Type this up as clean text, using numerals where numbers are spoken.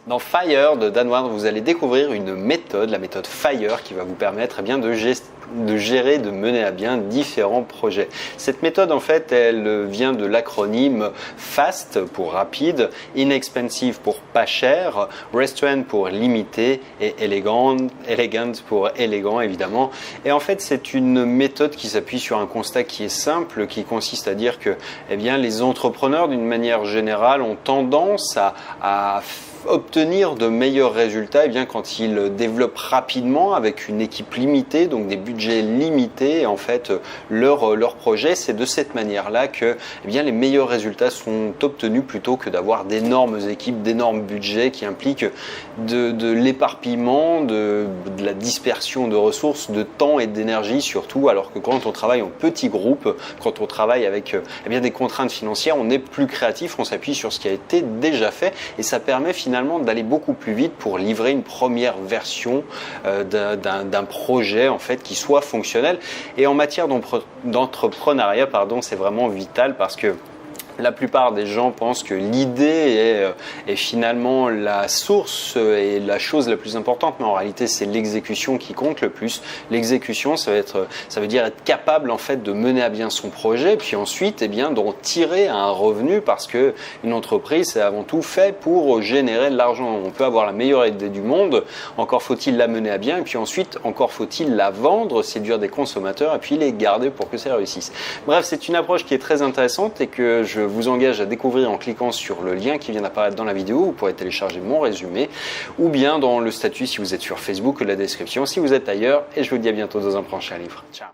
Dans Fire de Dan Ward, vous allez découvrir une méthode, la méthode Fire, qui va vous permettre de gérer, de mener à bien différents projets. Cette méthode, en fait, elle vient de l'acronyme FAST pour rapide, Inexpensive pour pas cher, Restraint pour limité et Elegant pour élégant, évidemment. Et en fait, c'est une méthode qui s'appuie sur un constat qui est simple, qui consiste à dire que les entrepreneurs, d'une manière générale, ont tendance à obtenir de meilleurs résultats quand ils développent rapidement avec une équipe limitée, donc des budgets limités. En fait, leur projet, c'est de cette manière-là que les meilleurs résultats sont obtenus plutôt que d'avoir d'énormes équipes, d'énormes budgets qui impliquent de l'éparpillement, de la dispersion de ressources, de temps et d'énergie surtout, alors que quand on travaille en petits groupes, quand on travaille avec des contraintes financières, on est plus créatif, on s'appuie sur ce qui a été déjà fait et ça permet finalement d'aller beaucoup plus vite pour livrer une première version d'un projet en fait qui soit fonctionnel. Et en matière d'entrepreneuriat, c'est vraiment vital parce que la plupart des gens pensent que l'idée est finalement la source et la chose la plus importante, mais en réalité c'est l'exécution qui compte le plus. L'exécution, ça veut dire être capable en fait de mener à bien son projet, puis ensuite d'en tirer un revenu, parce que une entreprise c'est avant tout fait pour générer de l'argent. On peut avoir la meilleure idée du monde, encore faut-il la mener à bien, et puis ensuite encore faut-il la vendre, séduire des consommateurs et puis les garder pour que ça réussisse. Bref, c'est une approche qui est très intéressante et que je vous engage à découvrir en cliquant sur le lien qui vient d'apparaître dans la vidéo. Vous pourrez télécharger mon résumé ou bien dans le statut si vous êtes sur Facebook ou la description si vous êtes ailleurs, et je vous dis à bientôt dans un prochain livre. Ciao.